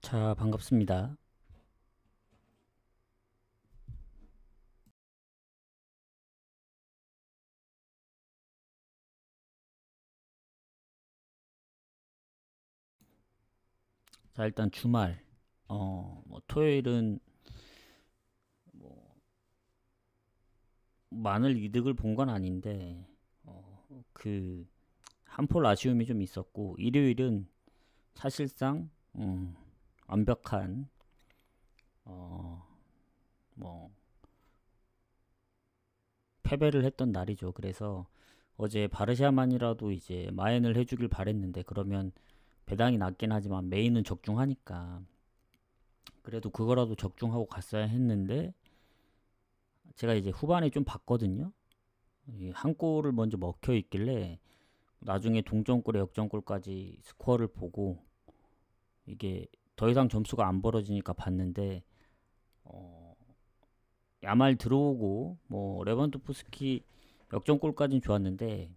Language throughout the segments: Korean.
자, 반갑습니다. 자, 일단 주말, 토요일은 뭐, 많은 이득을 본 건 아닌데, 한 폴 아쉬움이 좀 있었고, 일요일은 사실상, 완벽한, 어, 뭐, 패배를 했던 날이죠. 그래서 어제 바르샤만이라도 이제 마엔을 해주길 바랬는데, 그러면 배당이 낮긴 하지만 메인은 적중하니까, 그래도 그거라도 적중하고 갔어야 했는데, 제가 이제 후반에 좀 봤거든요. 한 골을 먼저 먹혀 있길래 나중에 동점골에 역전골까지 스코어를 보고 이게 더 이상 점수가 안 벌어지니까 봤는데 어, 야말 들어오고 뭐 레반도프스키 역전골까지는 좋았는데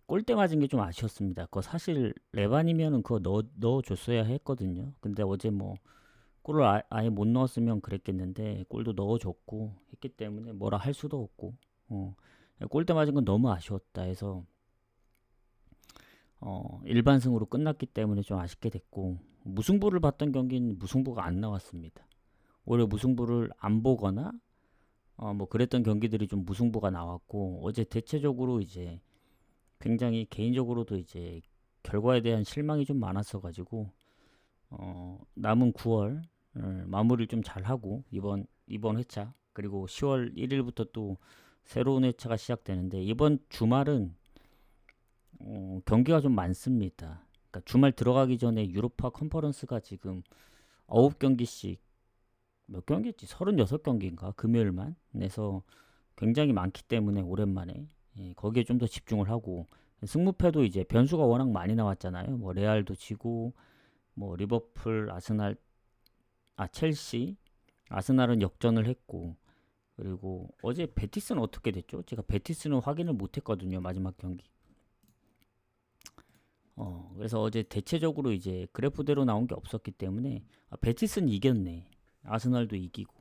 골대 맞은 게 좀 아쉬웠습니다. 그거 사실 레반이면은 그거 넣어줬어야 했거든요. 근데 어제 뭐 골을 아예 못 넣었으면 그랬겠는데 골도 넣어줬고 했기 때문에 뭐라 할 수도 없고 골대 맞은 건 너무 아쉬웠다 해서 일반승으로 끝났기 때문에 좀 아쉽게 됐고 무승부를 봤던 경기는 무승부가 안 나왔습니다. 오히려 무승부를 안 보거나 뭐 그랬던 경기들이 좀 무승부가 나왔고 어제 대체적으로 이제 굉장히 개인적으로도 이제 결과에 대한 실망이 좀 많았어 가지고 남은 9월 마무리를 좀 잘하고 이번 회차 그리고 10월 1일부터 또 새로운 회차가 시작되는데 이번 주말은 경기가 좀 많습니다. 그러니까 주말 들어가기 전에 유로파 컨퍼런스가 지금 9경기씩 몇 경기였지? 36경기인가? 금요일만 내서 굉장히 많기 때문에 오랜만에 거기에 좀 더 집중을 하고 승무패도 이제 변수가 워낙 많이 나왔잖아요. 뭐 레알도 지고 뭐 리버풀, 아스날, 첼시, 아스날은 역전을 했고 그리고 어제 베티스는 어떻게 됐죠? 제가 베티스는 확인을 못했거든요. 마지막 경기. 그래서 어제 대체적으로 이제 그래프대로 나온 게 없었기 때문에 베티스는 이겼네. 아스날도 이기고.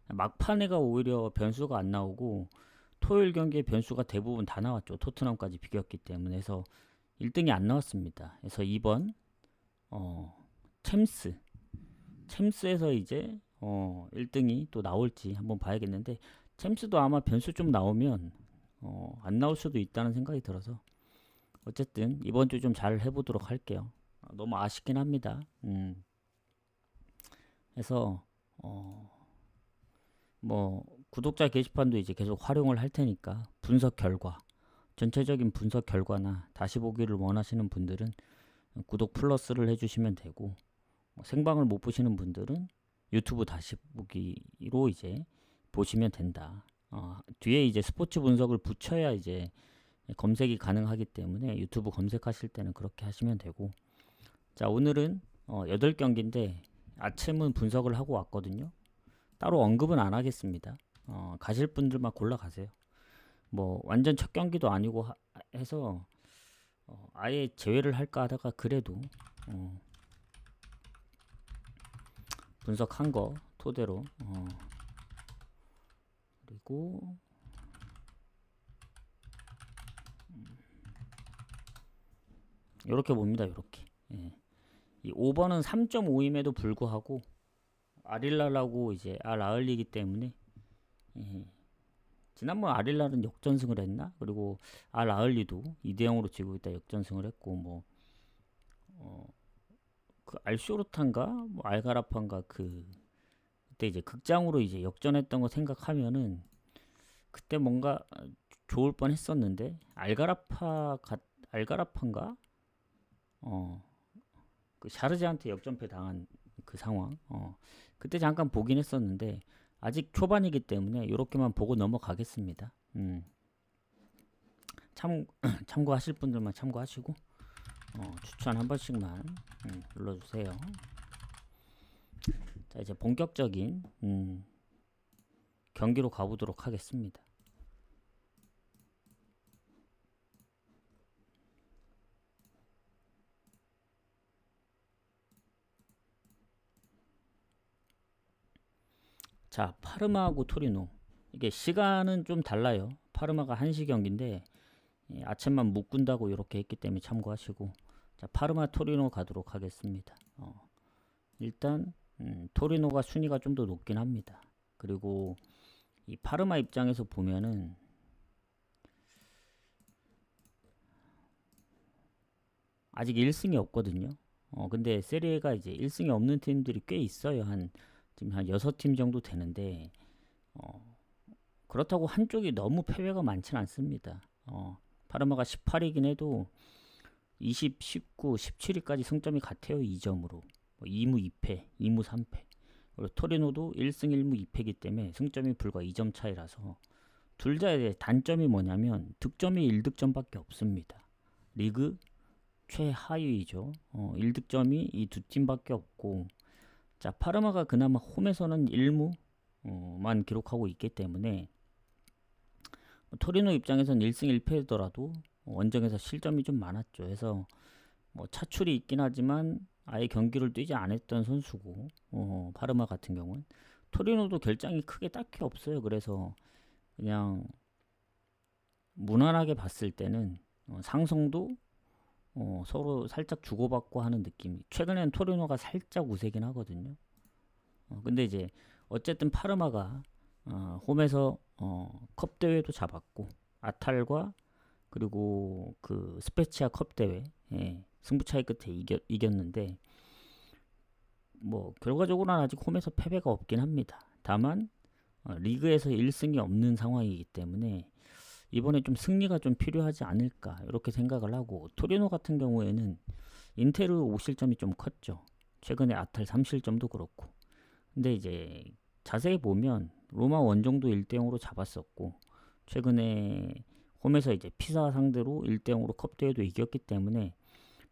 막판에가 오히려 변수가 안 나오고 토요일 경기에 변수가 대부분 다 나왔죠. 토트넘까지 비겼기 때문에 해서 1등이 안 나왔습니다. 그래서 이번 어, 챔스 챔스에서 이제 1등이 또 나올지 한번 봐야겠는데 챔스도 아마 변수 좀 나오면 안 나올 수도 있다는 생각이 들어서 어쨌든 이번 주 좀 잘 해보도록 할게요. 너무 아쉽긴 합니다. 그래서 어, 뭐 구독자 게시판도 이제 계속 활용을 할 테니까 분석 결과, 전체적인 분석 결과나 다시 보기를 원하시는 분들은 구독 플러스를 해주시면 되고 생방을 못 보시는 분들은 유튜브 다시 보기로 이제 보시면 된다. 뒤에 이제 스포츠 분석을 붙여야 이제 검색이 가능하기 때문에 유튜브 검색하실 때는 그렇게 하시면 되고 자 오늘은 8경기인데 아침은 분석을 하고 왔거든요. 따로 언급은 안 하겠습니다. 가실 분들만 골라 가세요. 뭐 완전 첫 경기도 아니고 해서 아예 제외를 할까 하다가 그래도 분석한 거 토대로 그리고 이렇게 봅니다. 이렇게 이 5번은 3.5임에도 불구하고 아릴라라고 이제 알아흘리기 때문에 예, 지난번 아릴라는 역전승을 했나? 그리고 알아흘리도 2대0으로 지고 있다 역전승을 했고 뭐 그 알쇼르탄가 뭐 알가라판가 그때 이제 극장으로 이제 역전했던 거 생각하면은 그때 뭔가 좋을 뻔 했었는데 알가라판가 그 샤르제한테 역전패 당한 그 상황 그때 잠깐 보긴 했었는데 아직 초반이기 때문에 이렇게만 보고 넘어가겠습니다. 참고하실 분들만 참고하시고 추천 한 번씩만 눌러주세요. 자 이제 본격적인 경기로 가보도록 하겠습니다. 자, 파르마하고 토리노. 이게 시간은 좀 달라요. 파르마가 1시 경기인데 아침만 묶은다고 이렇게 했기 때문에 참고하시고, 자, 파르마 토리노 가도록 하겠습니다. 일단 토리노가 순위가 좀 더 높긴 합니다. 그리고 이 파르마 입장에서 보면은 아직 1승이 없거든요. 근데 세리에가 이제 1승이 없는 팀들이 꽤 있어요. 지금 한 6팀 정도 되는데, 그렇다고 한쪽이 너무 패배가 많진 않습니다. 파르마가 18위긴 해도 20, 19, 17위까지 승점이 같아요. 2점으로. 2무 2패, 2무 3패. 그리고 토리노도 1승 1무 2패이기 때문에 승점이 불과 2점 차이라서 둘 다의 단점이 뭐냐면 득점이 1득점밖에 없습니다. 리그 최하위이죠. 1득점이 이 두 팀밖에 없고, 자, 파르마가 그나마 홈에서는 1무만 기록하고 있기 때문에 토리노 입장에서는 1승 1패더라도 원정에서 실점이 좀 많았죠. 그래서 뭐 차출이 있긴 하지만 아예 경기를 뛰지 않았던 선수고, 파르마 같은 경우는 토리노도 결장이 크게 딱히 없어요. 그래서 그냥 무난하게 봤을 때는 상성도 서로 살짝 주고받고 하는 느낌이. 최근엔 토리노가 살짝 우세긴 하거든요. 근데 이제 어쨌든 파르마가 홈에서 컵 대회도 잡았고, 아탈과 그리고 그 스페치아 컵 대회 승부 차이 끝에 이겼는데, 뭐 결과적으로는 아직 홈에서 패배가 없긴 합니다. 다만 리그에서 1승이 없는 상황이기 때문에 이번에 좀 승리가 좀 필요하지 않을까 이렇게 생각을 하고, 토리노 같은 경우에는 인테르 5실점이 좀 컸죠. 최근에 아탈 3실점도 그렇고. 근데 이제 자세히 보면 로마 원정도 1대0으로 잡았었고, 최근에 홈에서 이제 피사 상대로 1대0으로 컵대회도 이겼기 때문에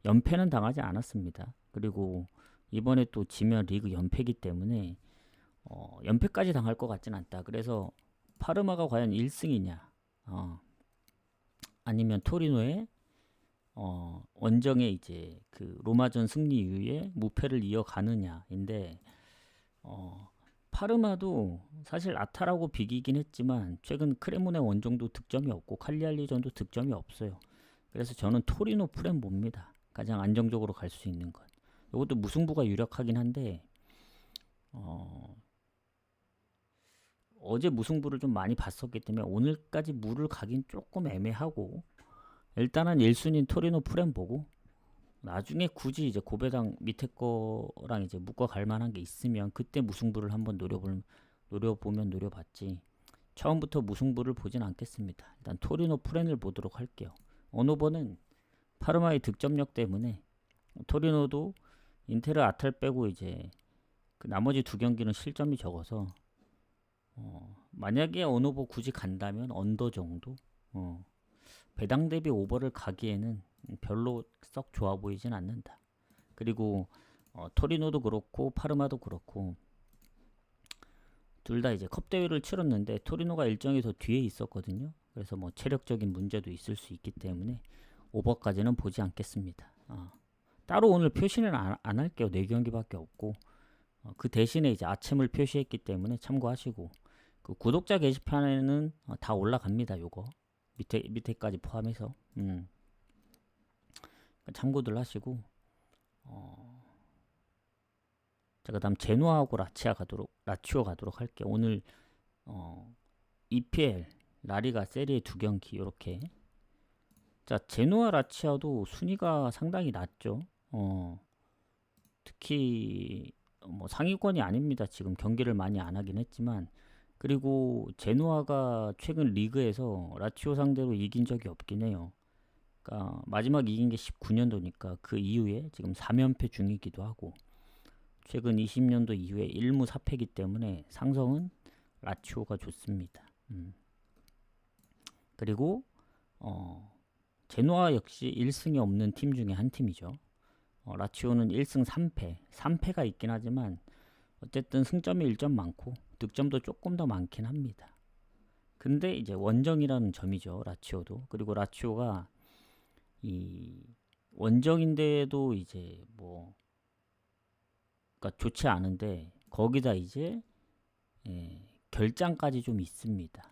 연패는 당하지 않았습니다. 그리고 이번에 또 지면 리그 연패이기 때문에 연패까지 당할 것 같진 않다. 그래서 파르마가 과연 1승이냐, 아니면 토리노의 원정에 이제 그 로마전 승리 이후에 무패를 이어가느냐인데, 파르마도 사실 아타라고 비기긴 했지만 최근 크레모네 원정도 득점이 없고 칼리알리전도 득점이 없어요. 그래서 저는 토리노 프렘 봅니다. 가장 안정적으로 갈 수 있는 것. 이것도 무승부가 유력하긴 한데, 어제 무승부를 좀 많이 봤었기 때문에 오늘까지 물을 가긴 조금 애매하고, 일단은 1순위인 토리노 프렘 보고 나중에 굳이 이제 고배당 밑에 거랑 이제 묶어 갈 만한 게 있으면 그때 무승부를 한번 노려보면 노려봤지, 처음부터 무승부를 보진 않겠습니다. 일단 토리노 프렌을 보도록 할게요. 오노버는 파르마의 득점력 때문에, 토리노도 인테르 아탈 빼고 이제 그 나머지 두 경기는 실점이 적어서 만약에 오노버 굳이 간다면 언더 정도, 배당 대비 오버를 가기에는 별로 썩 좋아 보이진 않는다. 그리고 토리노도 그렇고 파르마도 그렇고 둘 다 이제 컵 대회를 치렀는데 토리노가 일정이 더 뒤에 있었거든요. 그래서 뭐 체력적인 문제도 있을 수 있기 때문에 오버까지는 보지 않겠습니다. 따로 오늘 표시는 안 할게요. 4경기밖에 없고, 그 대신에 이제 아침을 표시했기 때문에 참고하시고, 그 구독자 게시판에는 다 올라갑니다. 요거 밑에까지 포함해서 참고들 하시고, 자, 그다음 제노아하고 라치오 가도록 할게요. 오늘 EPL 라리가 세리에 2경기 이렇게. 자, 제노아 라치아도 순위가 상당히 낮죠. 특히 뭐 상위권이 아닙니다. 지금 경기를 많이 안 하긴 했지만, 그리고 제노아가 최근 리그에서 라치오 상대로 이긴 적이 없긴 해요. 그러니까 마지막 이긴 게 19년도니까 그 이후에 지금 3연패 중이기도 하고, 최근 20년도 이후에 1무 4패이기 때문에 상성은 라치오가 좋습니다. 그리고 제노아 역시 1승이 없는 팀 중에 한 팀이죠. 라치오는 1승 3패, 3패가 있긴 하지만 어쨌든 승점이 1점 많고 득점도 조금 더 많긴 합니다. 근데 이제 원정이라는 점이죠, 라치오도. 그리고 라치오가 이 원정인데도 이제 뭐 그러니까 좋지 않은데, 거기다 이제 결장까지 좀 있습니다.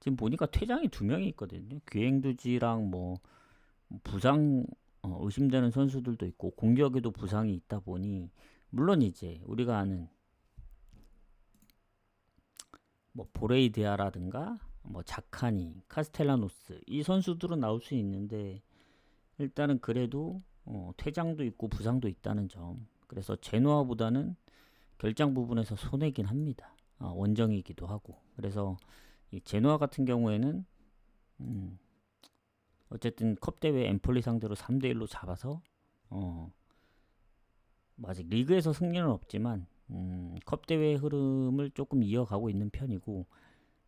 지금 보니까 퇴장이 2명이 있거든요. 귀행두지랑 뭐 부상 의심되는 선수들도 있고 공격에도 부상이 있다 보니 물론 이제 우리가 아는 뭐 보레이디아라든가 뭐 자카니, 카스텔라노스 이 선수들은 나올 수 있는데 일단은 그래도 퇴장도 있고 부상도 있다는 점. 그래서 제노아보다는 결장 부분에서 손해긴 합니다. 원정이기도 하고. 그래서 이 제노아 같은 경우에는 어쨌든 컵 대회 엠폴리 상대로 3대1로 잡아서 뭐 아직 리그에서 승리는 없지만 컵 대회 흐름을 조금 이어가고 있는 편이고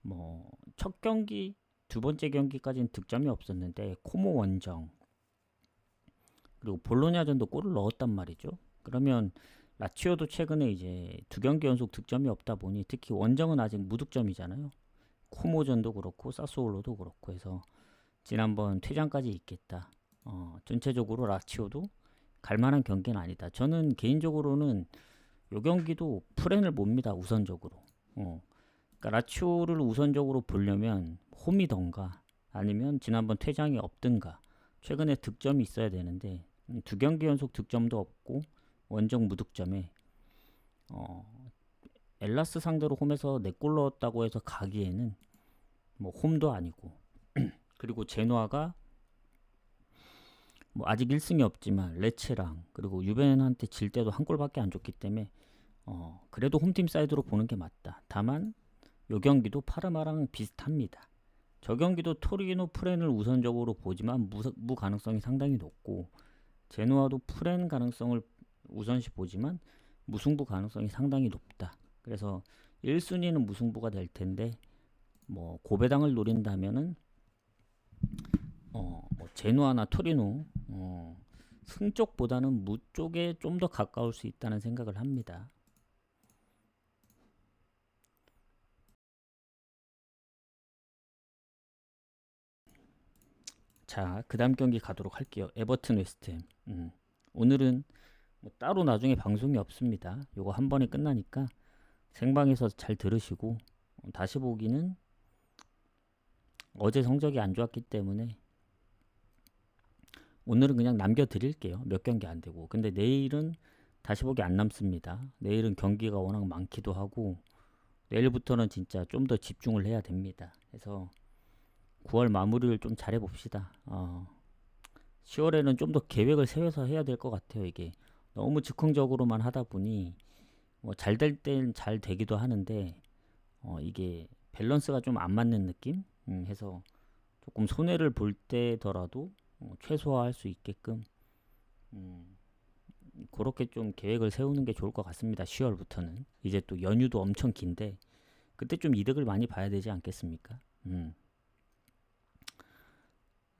뭐 첫 경기, 두 번째 경기까지는 득점이 없었는데 코모 원정 그리고 볼로냐전도 골을 넣었단 말이죠. 그러면 라치오도 최근에 이제 2경기 연속 득점이 없다 보니 특히 원정은 아직 무득점이잖아요. 코모전도 그렇고 사스올로도 그렇고 해서 지난번 퇴장까지 있겠다. 전체적으로 라치오도 갈만한 경기는 아니다. 저는 개인적으로는 요 경기도 프렌을 봅니다. 우선적으로. 그러니까 라치오를 우선적으로 보려면 홈이던가 아니면 지난번 퇴장이 없든가 최근에 득점이 있어야 되는데 2경기 연속 득점도 없고 원정 무득점에 엘라스 상대로 홈에서 4골 넣었다고 해서 가기에는 뭐 홈도 아니고 그리고 제노아가 뭐 아직 1승이 없지만 레체랑 그리고 유벤한테 질 때도 한 골밖에 안 줬기 때문에 그래도 홈팀 사이드로 보는 게 맞다. 다만 요 경기도 파르마랑 비슷합니다. 저 경기도 토리노 프렌을 우선적으로 보지만 무 가능성이 상당히 높고 제노아도 프렌 가능성을 우선시 보지만 무승부 가능성이 상당히 높다. 그래서 1순위는 무승부가 될 텐데 뭐 고배당을 노린다면은 뭐 제노아나 토리노 승 쪽보다는 무 쪽에 좀 더 가까울 수 있다는 생각을 합니다. 자, 그 다음 경기 가도록 할게요. 에버튼 웨스트햄. 오늘은 뭐 따로 나중에 방송이 없습니다. 요거 한 번에 끝나니까 생방에서 잘 들으시고 다시 보기는 어제 성적이 안 좋았기 때문에 오늘은 그냥 남겨드릴게요. 몇 경기 안 되고. 근데 내일은 다시 보기 안 남습니다. 내일은 경기가 워낙 많기도 하고 내일부터는 진짜 좀 더 집중을 해야 됩니다. 그래서 9월 마무리를 좀 잘해 봅시다. 10월에는 좀 더 계획을 세워서 해야 될 것 같아요. 이게 너무 즉흥적으로만 하다 보니 뭐 잘 될 땐 잘 되기도 하는데 이게 밸런스가 좀 안 맞는 느낌? 해서 조금 손해를 볼 때더라도 최소화할 수 있게끔 그렇게 좀 계획을 세우는 게 좋을 것 같습니다. 10월부터는 이제 또 연휴도 엄청 긴데 그때 좀 이득을 많이 봐야 되지 않겠습니까?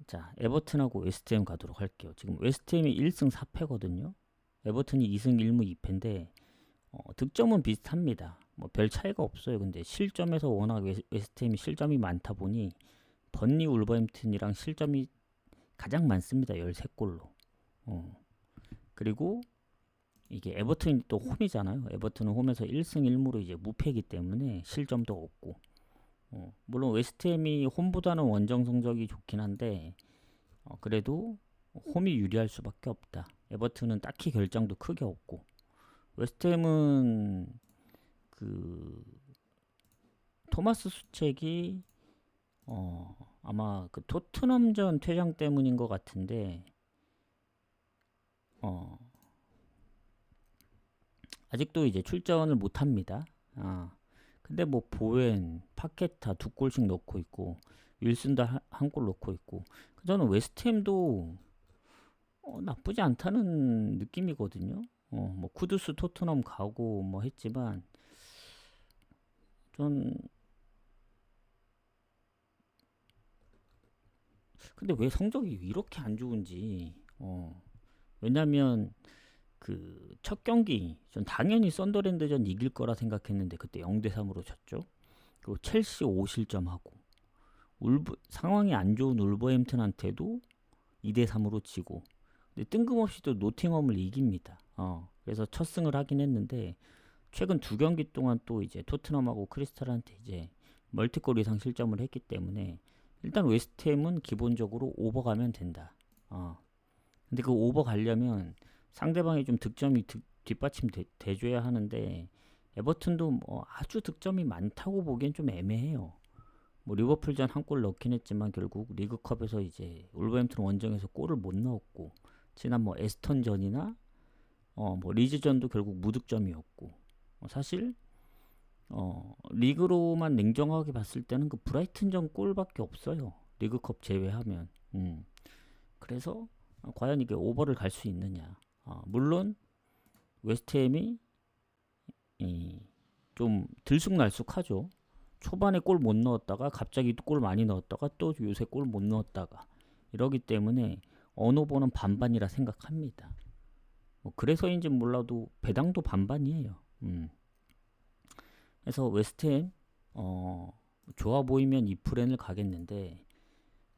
자, 에버튼하고 웨스트햄 가도록 할게요. 지금 웨스트햄이 1승 4패거든요. 에버튼이 2승 1무 2패인데 득점은 비슷합니다. 뭐 별 차이가 없어요. 근데 실점에서 워낙 웨스트햄이 실점이 많다 보니 번니 울버햄튼이랑 실점이 가장 많습니다. 13골로. 그리고 이게 에버튼이 또 홈이잖아요. 에버튼은 홈에서 1승 1무로 이제 무패이기 때문에 실점도 없고 물론 웨스트햄이 홈보다는 원정 성적이 좋긴 한데 그래도 홈이 유리할 수밖에 없다. 에버튼은 딱히 결장도 크게 없고 웨스트햄은 그 토마스 수책이 아마 그 토트넘전 퇴장 때문인 것 같은데 아직도 이제 출전을 못 합니다. 근데 뭐 보웬, 파케타 2골씩 넣고 있고 윌슨도 한 골 넣고 있고 저는 웨스트햄도 나쁘지 않다는 느낌이거든요. 뭐 쿠두스 토트넘 가고 뭐 했지만 전 근데 왜 성적이 이렇게 안 좋은지 왜냐면 그 첫 경기 전 당연히 썬더랜드전 이길 거라 생각했는데 그때 0대3으로 졌죠. 그리고 첼시 5실점하고 상황이 안 좋은 울버햄튼한테도 2대3으로 지고 근데 뜬금없이 또 노팅엄을 이깁니다. 그래서 첫 승을 하긴 했는데 최근 두 경기 동안 또 이제 토트넘하고 크리스탈한테 이제 멀티골 이상 실점을 했기 때문에 일단 웨스트햄은 기본적으로 오버 가면 된다. 근데 그 오버 가려면 상대방이 좀 득점이 뒷받침 돼줘야 하는데 에버튼도 뭐 아주 득점이 많다고 보기엔 좀 애매해요. 뭐 리버풀전 한 골 넣긴 했지만 결국 리그컵에서 이제 울버햄튼 원정에서 골을 못 넣었고, 지난 뭐 에스턴전이나 뭐 리즈전도 결국 무득점이었고, 사실 리그로만 냉정하게 봤을 때는 그 브라이튼전 골밖에 없어요. 리그컵 제외하면. 그래서 과연 이게 오버를 갈 수 있느냐. 물론 웨스트햄이 좀 들쑥날쑥하죠. 초반에 골 못 넣었다가 갑자기 골 많이 넣었다가 또 요새 골 못 넣었다가 이러기 때문에 언오버는 반반이라 생각합니다. 뭐 그래서인지 몰라도 배당도 반반이에요. 그래서 웨스트햄 좋아 보이면 이 플랜을 가겠는데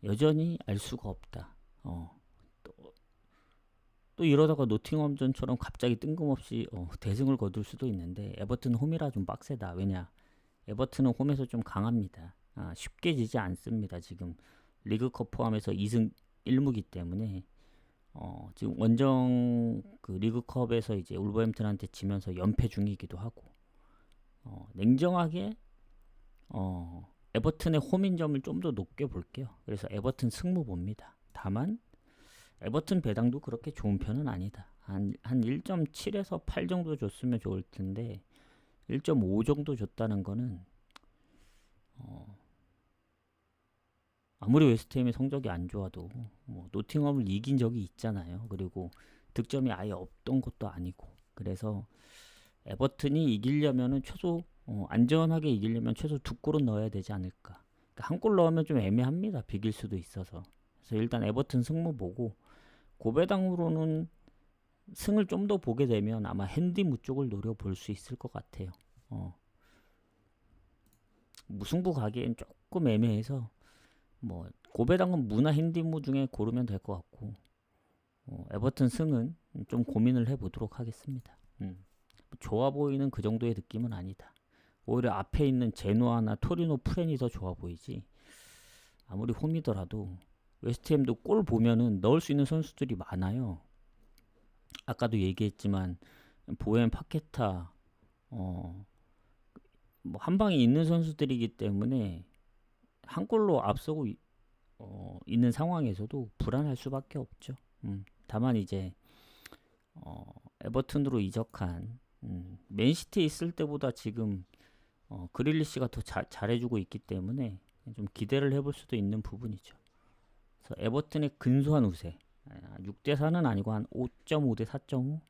여전히 알 수가 없다. 또 이러다가 노팅엄전처럼 갑자기 뜬금없이 대승을 거둘 수도 있는데, 에버튼 홈이라 좀 빡세다. 왜냐, 에버튼은 홈에서 좀 강합니다. 쉽게 지지 않습니다. 지금 리그컵 포함해서 2승 1무기 때문에 지금 원정 그 리그컵에서 이제 울버햄튼한테 지면서 연패 중이기도 하고, 냉정하게 에버튼의 홈인점을 좀 더 높게 볼게요. 그래서 에버튼 승무 봅니다. 다만 에버튼 배당도 그렇게 좋은 편은 아니다. 한 1.7에서 8 정도 줬으면 좋을 텐데 1.5 정도 줬다는 거는 아무리 웨스트햄의 성적이 안 좋아도 뭐 노팅엄을 이긴 적이 있잖아요. 그리고 득점이 아예 없던 것도 아니고, 그래서 에버튼이 이기려면은 최소 안전하게 이기려면 최소 2골은 넣어야 되지 않을까. 그러니까 한 골 넣으면 좀 애매합니다. 비길 수도 있어서. 그래서 일단 에버튼 승무 보고, 고배당으로는 승을 좀 더 보게 되면 아마 핸디무 쪽을 노려볼 수 있을 것 같아요. 무승부 가기엔 조금 애매해서 뭐 고배당은 무나 핸디무 중에 고르면 될 것 같고, 에버튼 승은 좀 고민을 해보도록 하겠습니다. 좋아 보이는 그 정도의 느낌은 아니다. 오히려 앞에 있는 제노아나 토리노 프렌이 더 좋아 보이지. 아무리 홈이더라도 웨스트햄도 골 보면은 넣을 수 있는 선수들이 많아요. 아까도 얘기했지만 보엠, 파케타 뭐 한 방에 있는 선수들이기 때문에 한 골로 앞서고 있는 상황에서도 불안할 수밖에 없죠. 다만 이제 에버튼으로 이적한 맨시티에 있을 때보다 지금 그릴리시가 더 잘해주고 있기 때문에 좀 기대를 해볼 수도 있는 부분이죠. 그래서 에버튼의 근소한 우세, 6대4는 아니고 한 5.5대 4.5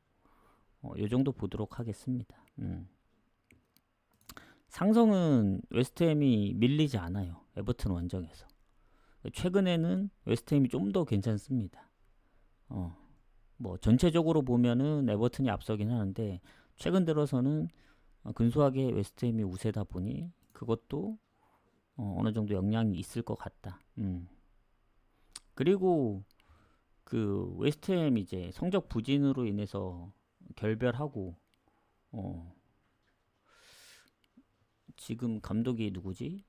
이 정도 보도록 하겠습니다. 상성은 웨스트햄이 밀리지 않아요. 에버튼 원정에서. 최근에는 웨스트햄이 좀 더 괜찮습니다. 뭐 전체적으로 보면은 에버튼이 앞서긴 하는데 최근 들어서는 근소하게 웨스트햄이 우세다 보니 그것도 어느 정도 영향이 있을 것 같다. 그리고 그 웨스트햄 이제 성적 부진으로 인해서 결별하고 지금 감독이 누구지?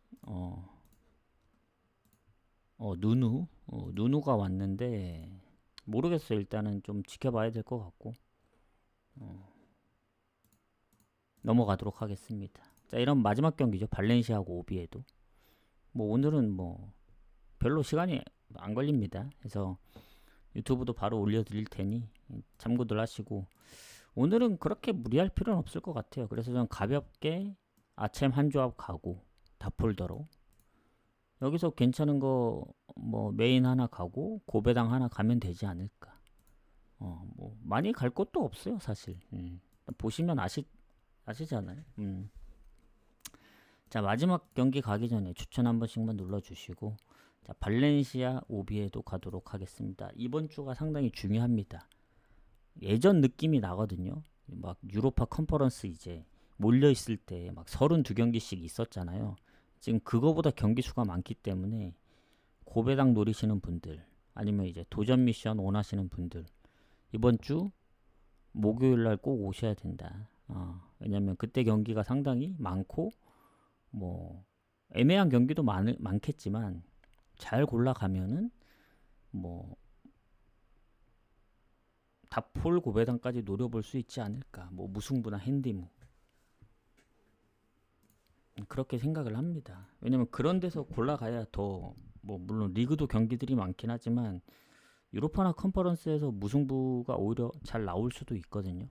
누누가 왔는데 모르겠어요. 일단은 좀 지켜봐야 될 것 같고 넘어가도록 하겠습니다. 자, 이런 마지막 경기죠. 발렌시아하고 오비에도. 뭐 오늘은 뭐 별로 시간이 안 걸립니다. 그래서 유튜브도 바로 올려드릴 테니 참고들 하시고, 오늘은 그렇게 무리할 필요는 없을 것 같아요. 그래서 저는 가볍게 아챔 한 조합 가고 다폴더로 여기서 괜찮은 거 뭐 메인 하나 가고 고배당 하나 가면 되지 않을까. 뭐 많이 갈 것도 없어요 사실. 보시면 아시잖아요. 자, 마지막 경기 가기 전에 추천 한 번씩만 눌러주시고, 자, 발렌시아 오비에도 가도록 하겠습니다. 이번 주가 상당히 중요합니다. 예전 느낌이 나거든요. 막 유로파 컨퍼런스 이제 몰려 있을 때 막 32경기씩 있었잖아요. 지금 그거보다 경기 수가 많기 때문에 고배당 노리시는 분들, 아니면 이제 도전 미션 원하시는 분들, 이번 주 목요일 날 꼭 오셔야 된다. 왜냐면 그때 경기가 상당히 많고 뭐 애매한 경기도 많겠지만 잘 골라가면은 뭐 다폴 고배당까지 노려볼 수 있지 않을까. 뭐 무승부나 핸디무 그렇게 생각을 합니다. 왜냐면 그런 데서 골라가야 더 뭐 물론 리그도 경기들이 많긴 하지만 유로파나 컨퍼런스에서 무승부가 오히려 잘 나올 수도 있거든요.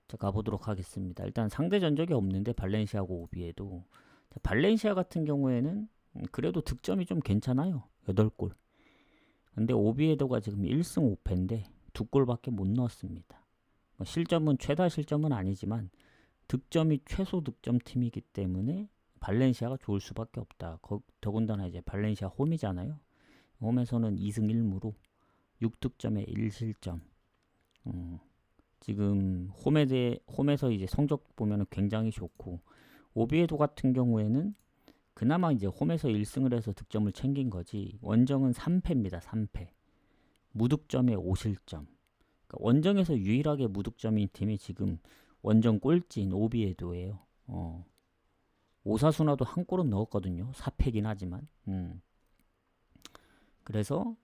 자, 가보도록 하겠습니다. 일단 상대 전적이 없는데 발렌시아고 오비에도 발렌시아 같은 경우에는 그래도 득점이 좀 괜찮아요. 8골. 근데 오비에도가 지금 1승 5패인데 2골밖에 못 넣었습니다. 실점은 최다 실점은 아니지만 득점이 최소 득점 팀이기 때문에 발렌시아가 좋을 수밖에 없다. 더군다나 이제 발렌시아 홈이잖아요. 홈에서는 2승 1무로 6득점에 1실점. 지금 홈에서 이제 성적 보면은 굉장히 좋고 오비에도 같은 경우에는 그나마 이제 홈에서 1승을 해서 득점을 챙긴 거지 원정은 3패입니다. 3패. 무득점에 5실점. 그러니까 원정에서 유일하게 무득점인 팀이 지금 원정 꼴찌인 오비에도예요. 오사수나도 한 골은 넣었거든요. 4패긴 하지만. 그래서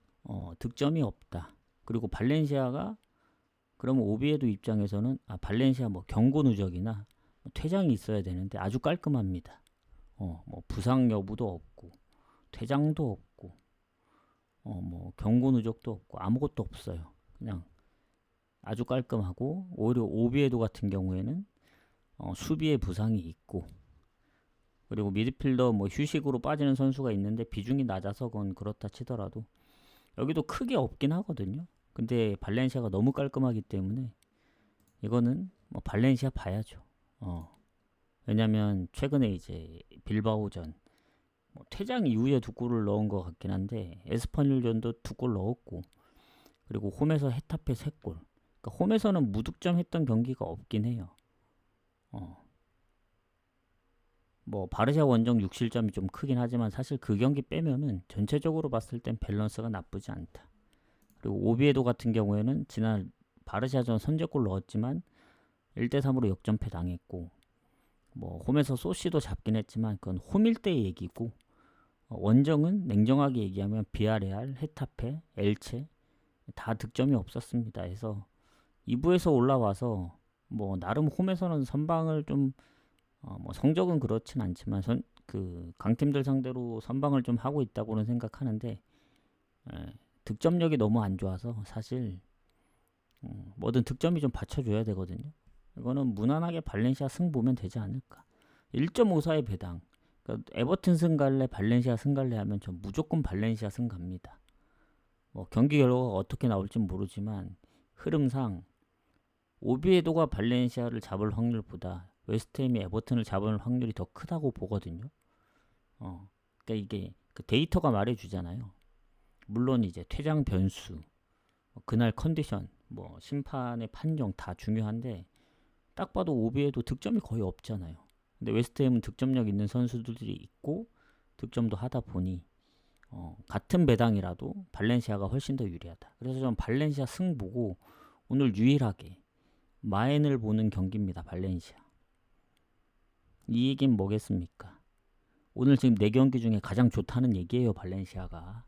득점이 없다. 그리고 발렌시아가 그러면 오비에도 입장에서는 발렌시아 뭐 경고 누적이나 퇴장이 있어야 되는데 아주 깔끔합니다. 뭐 부상 여부도 없고 퇴장도 없고 뭐 경고 누적도 없고 아무것도 없어요. 그냥 아주 깔끔하고 오히려 오비에도 같은 경우에는 수비에 부상이 있고 그리고 미드필더 뭐 휴식으로 빠지는 선수가 있는데 비중이 낮아서 그건 그렇다 치더라도 여기도 크게 없긴 하거든요. 근데 발렌시아가 너무 깔끔하기 때문에 이거는 뭐 발렌시아 봐야죠. 왜냐면 최근에 이제 빌바오전 뭐 퇴장 이후에 2골을 넣은 것 같긴 한데 에스파뇰전도 2골 넣었고 그리고 홈에서 헤타페 3골. 그러니까 홈에서는 무득점 했던 경기가 없긴 해요. 뭐 바르샤 원정 6실점이 좀 크긴 하지만 사실 그 경기 빼면은 전체적으로 봤을 땐 밸런스가 나쁘지 않다. 그리고 오비에도 같은 경우에는 지난 바르샤전 선제골 넣었지만 1대3으로 역전패 당했고 뭐 홈에서 소시도 잡긴 했지만 그건 홈일 때의 얘기고 원정은 냉정하게 얘기하면 비아레알, 헤타페, 엘체 다 득점이 없었습니다. 그래서 2부에서 올라와서 뭐 나름 홈에서는 선방을 좀 뭐 성적은 그렇진 않지만 그 강팀들 상대로 선방을 좀 하고 있다고는 생각하는데 득점력이 너무 안 좋아서 사실 뭐든 득점이 좀 받쳐줘야 되거든요. 이거는 무난하게 발렌시아 승 보면 되지 않을까. 1.54의 배당. 그러니까 에버튼 승 갈래, 발렌시아 승 갈래 하면 전 무조건 발렌시아 승 갑니다. 뭐 경기 결과가 어떻게 나올지 모르지만 흐름상 오비에도가 발렌시아를 잡을 확률보다 웨스트햄이 에버튼을 잡을 확률이 더 크다고 보거든요. 그러니까 이게 그 데이터가 말해주잖아요. 물론 이제 퇴장 변수, 그날 컨디션, 뭐 심판의 판정 다 중요한데 딱 봐도 오비에도 득점이 거의 없잖아요. 근데 웨스트햄은 득점력 있는 선수들이 있고 득점도 하다 보니 같은 배당이라도 발렌시아가 훨씬 더 유리하다. 그래서 전 발렌시아 승 보고 오늘 유일하게 마엔을 보는 경기입니다. 발렌시아. 이 얘기는 뭐겠습니까? 오늘 지금 4경기 중에 가장 좋다는 얘기예요. 발렌시아가.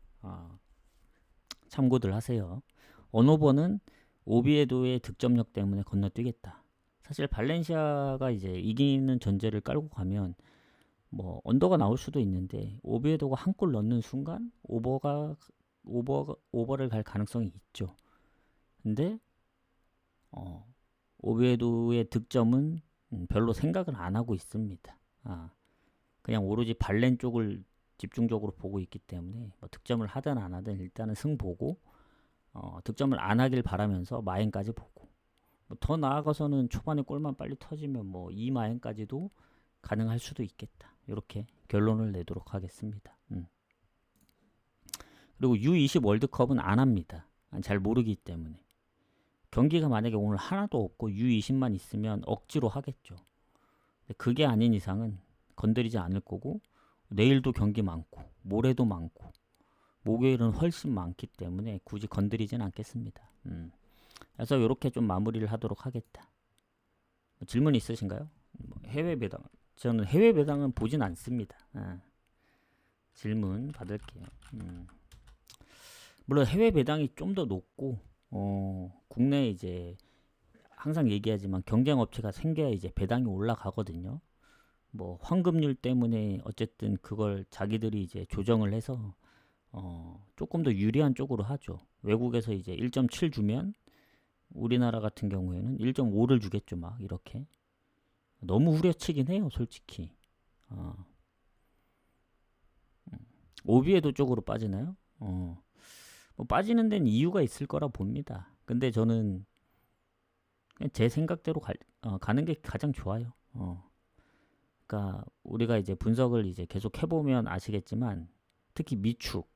참고들 하세요. 언오버는 오비에도의 득점력 때문에 건너뛰겠다. 사실 발렌시아가 이제 이기는 전제를 깔고 가면 뭐 언더가 나올 수도 있는데 오비에도가 한 골 넣는 순간 오버를 갈 가능성이 있죠. 근데 오비에도의 득점은 별로 생각을 안 하고 있습니다. 그냥 오로지 발렌 쪽을 집중적으로 보고 있기 때문에 뭐 득점을 하든 안 하든 일단은 승 보고 득점을 안 하길 바라면서 마엔까지 보고 뭐 더 나아가서는 초반에 골만 빨리 터지면 뭐 이 마엔까지도 가능할 수도 있겠다. 이렇게 결론을 내도록 하겠습니다. 그리고 U20 월드컵은 안 합니다. 잘 모르기 때문에. 경기가 만약에 오늘 하나도 없고 U20만 있으면 억지로 하겠죠. 그게 아닌 이상은 건드리지 않을 거고 내일도 경기 많고 모레도 많고 목요일은 훨씬 많기 때문에 굳이 건드리진 않겠습니다. 그래서 이렇게 좀 마무리를 하도록 하겠다. 질문 있으신가요? 해외 배당. 저는 해외 배당은 보진 않습니다. 질문 받을게요. 물론 해외 배당이 좀 더 높고 국내에 이제 항상 얘기하지만 경쟁 업체가 생겨야 이제 배당이 올라가거든요. 뭐 환급률 때문에 어쨌든 그걸 자기들이 이제 조정을 해서 조금 더 유리한 쪽으로 하죠. 외국에서 이제 1.7 주면 우리나라 같은 경우에는 1.5를 주겠죠. 막 이렇게 너무 후려치긴 해요, 솔직히. 오비에도 쪽으로 빠지나요? 뭐 빠지는 데는 이유가 있을 거라 봅니다. 근데 저는 그냥 제 생각대로 가는 게 가장 좋아요. 그러니까 우리가 이제 분석을 이제 계속 해보면 아시겠지만 특히 미축,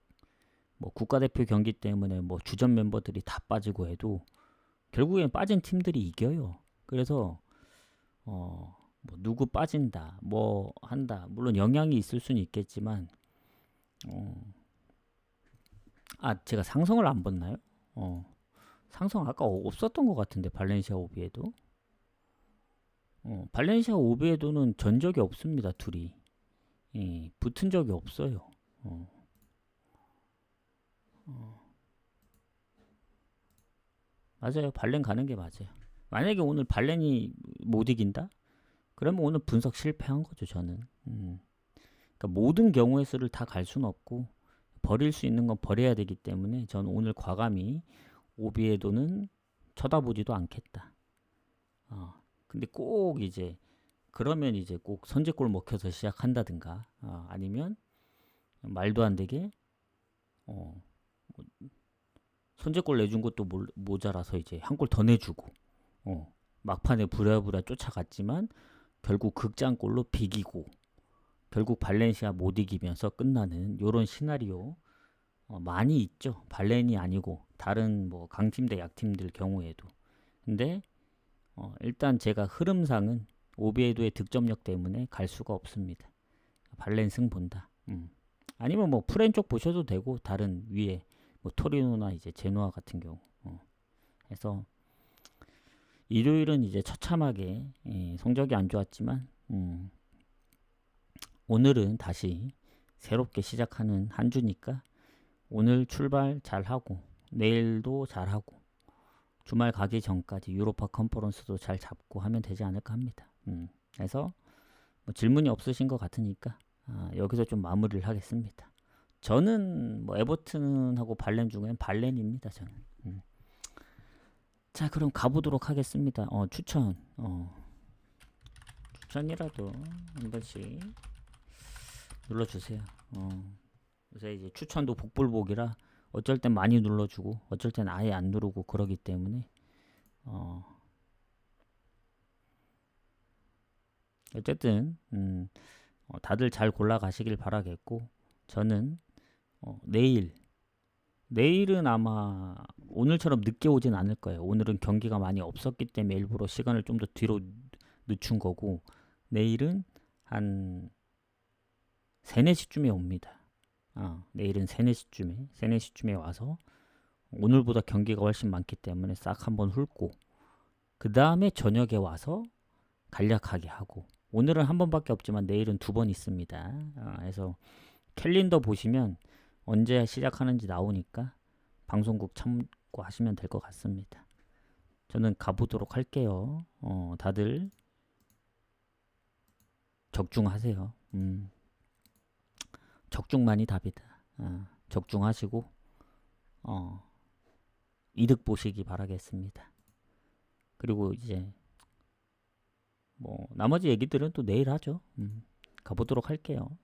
뭐 국가대표 경기 때문에 뭐 주전 멤버들이 다 빠지고 해도 결국엔 빠진 팀들이 이겨요. 그래서 뭐 누구 빠진다, 뭐 한다. 물론 영향이 있을 수는 있겠지만 제가 상성을 안 봤나요? 상성 아까 없었던 것 같은데 발렌시아 오비에도. 발렌시아 오비에도는 전적이 없습니다. 둘이 붙은 적이 없어요. 맞아요. 발렌 가는 게 맞아요. 만약에 오늘 발렌이 못 이긴다? 그러면 오늘 분석 실패한 거죠. 저는. 그러니까 모든 경우의 수를 다 갈 수는 없고 버릴 수 있는 건 버려야 되기 때문에 저는 오늘 과감히 오비에도는 쳐다보지도 않겠다. 근데 꼭 이제 그러면 이제 꼭 선제골 먹혀서 시작한다든가 아니면 말도 안 되게 선제골 내준 것도 모자라서 이제 한 골 더 내주고 막판에 부랴부랴 쫓아갔지만 결국 극장골로 비기고 결국 발렌시아 못 이기면서 끝나는 요런 시나리오 많이 있죠. 발렌이 아니고 다른 뭐 강팀 대 약팀들 경우에도. 근데 일단 제가 흐름상은 오비에도의 득점력 때문에 갈 수가 없습니다. 발렌 승 본다. 아니면 뭐 프렌 쪽 보셔도 되고 다른 위에 뭐 토리노나 이제 제노아 같은 경우. 그래서 일요일은 이제 처참하게 성적이 안 좋았지만 오늘은 다시 새롭게 시작하는 한 주니까 오늘 출발 잘하고 내일도 잘하고 주말 가기 전까지 유로파 컨퍼런스도 잘 잡고 하면 되지 않을까 합니다. 그래서 뭐 질문이 없으신 것 같으니까 여기서 좀 마무리를 하겠습니다. 저는 뭐 에버튼하고 발렌 중엔 발렌입니다. 저는. 자, 그럼 가보도록 하겠습니다. 추천이라도 한 번씩 눌러주세요. 요새 이제 추천도 복불복이라 어쩔 땐 많이 눌러주고 어쩔 땐 아예 안 누르고 그러기 때문에 어쨌든 다들 잘 골라가시길 바라겠고 저는 내일은 아마 오늘처럼 늦게 오진 않을 거예요. 오늘은 경기가 많이 없었기 때문에 일부러 시간을 좀 더 뒤로 늦춘 거고 내일은 한 3, 4시쯤에 옵니다. 내일은 3, 4시쯤에 와서 오늘보다 경기가 훨씬 많기 때문에 싹 한번 훑고 그 다음에 저녁에 와서 간략하게 하고 오늘은 한 번밖에 없지만 내일은 2번 있습니다. 그래서 캘린더 보시면 언제 시작하는지 나오니까 방송국 참고하시면 될 것 같습니다. 저는 가보도록 할게요. 다들 적중하세요. 적중만이 답이다. 적중하시고 이득 보시기 바라겠습니다. 그리고 이제 뭐 나머지 얘기들은 또 내일 하죠. 가보도록 할게요.